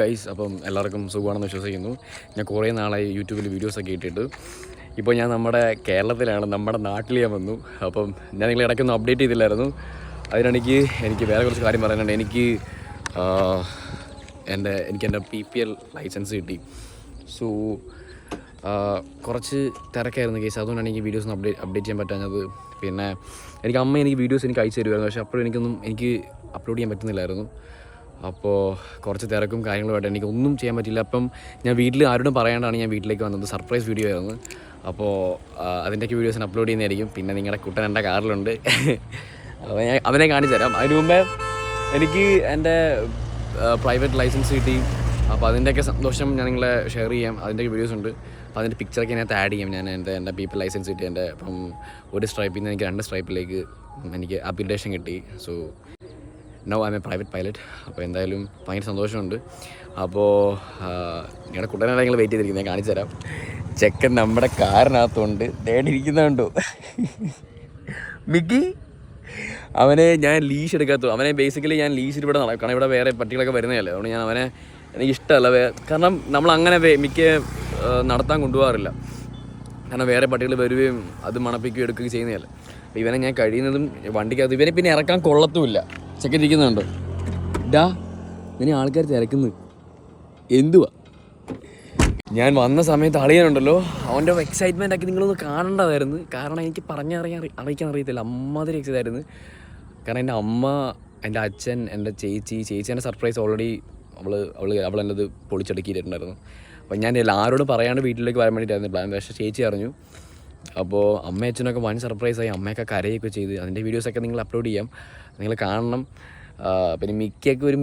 Guys, അപ്പം എല്ലാവർക്കും സുഖമാണെന്ന് വിശ്വസിക്കുന്നു. ഞാൻ കുറേ നാളായി യൂട്യൂബിൽ വീഡിയോസൊക്കെ ഇട്ടിട്ട്. ഇപ്പോൾ ഞാൻ നമ്മുടെ കേരളത്തിലാണ്, നമ്മുടെ നാട്ടിൽ ഞാൻ വന്നു. അപ്പം ഞാൻ നിങ്ങളെ ഇടയ്ക്കൊന്നും അപ്ഡേറ്റ് ചെയ്തില്ലായിരുന്നു. അതിനെനിക്ക് വേറെ കുറച്ച് കാര്യം പറയാനുണ്ട്. എനിക്ക് എൻ്റെ PPL ലൈസൻസ് കിട്ടി. സോ കുറച്ച് തിരക്കായിരുന്നു കേസ്. അതുകൊണ്ടാണ് എനിക്ക് വീഡിയോസൊന്നും അപ്ഡേറ്റ് ചെയ്യാൻ പറ്റാഞ്ഞത്. പിന്നെ അമ്മ വീഡിയോസ് അയച്ചു തരുമായിരുന്നു. പക്ഷേ അപ്പോഴും എനിക്ക് അപ്ലോഡ് ചെയ്യാൻ പറ്റുന്നില്ലായിരുന്നു. അപ്പോൾ കുറച്ച് തിരക്കും കാര്യങ്ങളുമായിട്ട് എനിക്കൊന്നും ചെയ്യാൻ പറ്റില്ല. അപ്പം ഞാൻ വീട്ടിൽ ആരോടും പറയാണ്ടാണ് ഞാൻ വീട്ടിലേക്ക് വന്നത്. സർപ്രൈസ് വീഡിയോ ആയിരുന്നു. അപ്പോൾ അതിൻ്റെയൊക്കെ വീഡിയോസിന് അപ്ലോഡ് ചെയ്യുന്നതായിരിക്കും. പിന്നെ നിങ്ങളുടെ കുട്ടൻ എൻ്റെ കാറിലുണ്ട്. അപ്പോൾ ഞാൻ അവനെ കാണിച്ചു തരാം. അതിന് മുമ്പേ എനിക്ക് എൻ്റെ പ്രൈവറ്റ് ലൈസൻസ് കിട്ടി. അപ്പോൾ അതിൻ്റെയൊക്കെ സന്തോഷം ഞാൻ നിങ്ങളെ ഷെയർ ചെയ്യാം. അതിൻ്റെയൊക്കെ വീഡിയോസ് ഉണ്ട്. അപ്പോൾ അതിൻ്റെ പിക്ചറൊക്കെ അതിനകത്ത് ആഡ് ചെയ്യാം. ഞാൻ എൻ്റെ PPL ലൈസൻസ് കിട്ടി. എൻ്റെ അപ്പം ഒരു സ്ട്രൈപ്പിൽ നിന്ന് എനിക്ക് 2 സ്ട്രൈപ്പിലേക്ക് എനിക്ക് അപ്ഗ്രേഡേഷൻ കിട്ടി. So now I M A private pilot. അപ്പോൾ എന്തായാലും ഭയങ്കര സന്തോഷമുണ്ട്. അപ്പോൾ നിങ്ങളുടെ കുട്ടനാണ് നിങ്ങൾ വെയിറ്റ് ചെയ്തിരിക്കുന്നത്. ഞാൻ കാണിച്ചു തരാം. ചെക്കൻ നമ്മുടെ കാറിനകത്തുണ്ട്. തേടിയിരിക്കുന്നുണ്ടോ മിക്കി? അവനെ ഞാൻ ലീഷ് എടുക്കാത്ത. അവനെ ബേസിക്കലി ഞാൻ ലീഷിൽ ഇവിടെ നടക്കും. കാരണം ഇവിടെ വേറെ പട്ടികളൊക്കെ വരുന്നതല്ലേ. അതുകൊണ്ട് ഞാൻ അവനെ എനിക്കിഷ്ടമല്ല. കാരണം നമ്മളങ്ങനെ മിക്ക നടത്താൻ കൊണ്ടുപോകാറില്ല. കാരണം വേറെ പട്ടികൾ വരികയും അത് മണപ്പിക്കുകയും എടുക്കുകയും ചെയ്യുന്നതല്ല. അപ്പോൾ ഇവനെ ഞാൻ കഴിയുന്നതും വണ്ടിക്കകത്ത്. ഇവനെ പിന്നെ ഇറക്കാൻ കൊള്ളത്തുമില്ല. ചെക്കൻ ഇരിക്കുന്നുണ്ടോ? ഡാ, ഇനി ആൾക്കാർ തിരക്കുന്നു. എന്തുവാ? ഞാൻ വന്ന സമയത്ത് അളിയനുണ്ടല്ലോ, അവൻ്റെ എക്സൈറ്റ്മെൻ്റ് ആക്കി നിങ്ങളൊന്ന് കാണേണ്ടതായിരുന്നു. കാരണം എനിക്ക് അറിയിക്കാൻ അറിയത്തില്ല. അമ്മാതിരി എക്സൈറ്റ് ആയിരുന്നു. കാരണം എൻ്റെ അമ്മ, എൻ്റെ അച്ഛൻ, എൻ്റെ ചേച്ചി എൻ്റെ സർപ്രൈസ് ഓൾറെഡി അവൾ എൻ്റെ അത് പൊളിച്ചടുക്കിയിട്ടുണ്ടായിരുന്നു. അപ്പോൾ ഞാൻ ആരോടും പറയാണ്ട് വീട്ടിലേക്ക് വരാൻ വേണ്ടിയിട്ടായിരുന്നു പ്ലാൻ. പക്ഷേ ചേച്ചി അറിഞ്ഞു. അപ്പോൾ അമ്മയും അച്ഛനൊക്കെ വൻ സർപ്രൈസായി. അമ്മയൊക്കെ കരയൊക്കെ ചെയ്ത്. അതിൻ്റെ വീഡിയോസൊക്കെ നിങ്ങൾ അപ്ലോഡ് ചെയ്യാം. നിങ്ങൾ കാണണം. പിന്നെ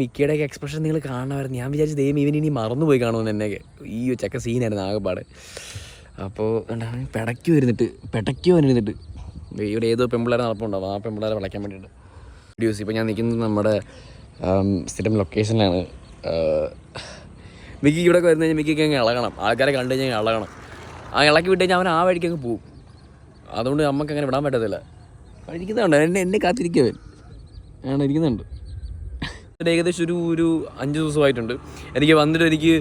മിക്കിയുടെയൊക്കെ എക്സ്പ്രഷൻ നിങ്ങൾ കാണണമായിരുന്നു. ഞാൻ വിചാരിച്ചു ഇവനി മറന്നുപോയി കാണുമെന്ന്. എന്നെ ഈ ചെക്ക സീനായിരുന്നു ആകെപ്പാട്. അപ്പോൾ പെടയ്ക്ക് വരുന്നിട്ട് ഇവിടെ ഏതോ പെമ്പിള്ളേരെ നടപ്പുണ്ടാവും. ആ പെമ്പിള്ളേരെ വിളയ്ക്കാൻ വേണ്ടിയിട്ട് വീഡിയോസ്. ഇപ്പോൾ ഞാൻ നിൽക്കുന്നത് നമ്മുടെ സ്ഥിരം ലൊക്കേഷനിലാണ്. മിക്കി ഇവിടെ വരുന്ന കഴിഞ്ഞാൽ മിക്കിക്ക് അങ്ങ് ഇളകണം. ആൾക്കാരെ കണ്ടു കഴിഞ്ഞാൽ ഇളകണം. ആ ഇളക്കി വിട്ട് കഴിഞ്ഞാൽ അവൻ ആ വഴിക്ക് അങ്ങ് പോവും. അതുകൊണ്ട് നമുക്ക് അങ്ങനെ വിടാൻ പറ്റത്തില്ല. ഇരിക്കുന്നുണ്ട്, എന്നെ കാത്തിരിക്കവൻ ഇരിക്കുന്നുണ്ട്. ഏകദേശം ഒരു 5 ദിവസമായിട്ടുണ്ട്. എനിക്ക് വന്നിട്ട്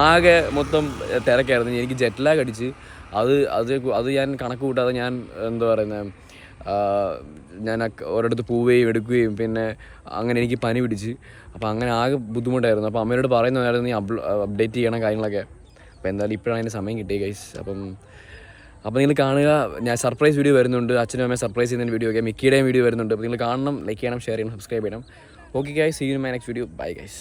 ആകെ മൊത്തം തിരക്കായിരുന്നു. എനിക്ക് ജെറ്റ് ലാഗ് അടിച്ച് അത് ഞാൻ കണക്ക് കൂട്ടാതെ ഞാൻ എന്താ പറയുന്നത്, ഞാൻ ഒരിടത്ത് പോവുകയും എടുക്കുകയും പിന്നെ അങ്ങനെ എനിക്ക് പനി പിടിച്ച്. അപ്പോൾ അങ്ങനെ ആകെ ബുദ്ധിമുട്ടായിരുന്നു. അപ്പോൾ അമ്മയോട് പറയുന്നതായിരുന്നു നീ അപ്ഡേറ്റ് ചെയ്യണം കാര്യങ്ങളൊക്കെ. അപ്പോൾ എന്തായാലും ഇപ്പോഴാണ് അതിൻ്റെ സമയം കിട്ടിയത് ഗൈസ്. അപ്പോൾ നിങ്ങൾ കാണുക. ഞാൻ സർപ്രൈസ് വീഡിയോ വരുന്നുണ്ട്. അച്ഛനും അമ്മയെ സർപ്രൈസ് ചെയ്യുന്ന വീഡിയോ ഒക്കെ, മിക്കിയുടെയും വീഡിയോ വരുന്നുണ്ട്. അപ്പോൾ നിങ്ങൾ കാണണം, ലൈക്ക് ചെയ്യണം, ഷെയർ ചെയ്യണം, സബ്സ്ക്രൈബ് ചെയ്യണം. Okay guys, see you in my next video. Bye guys.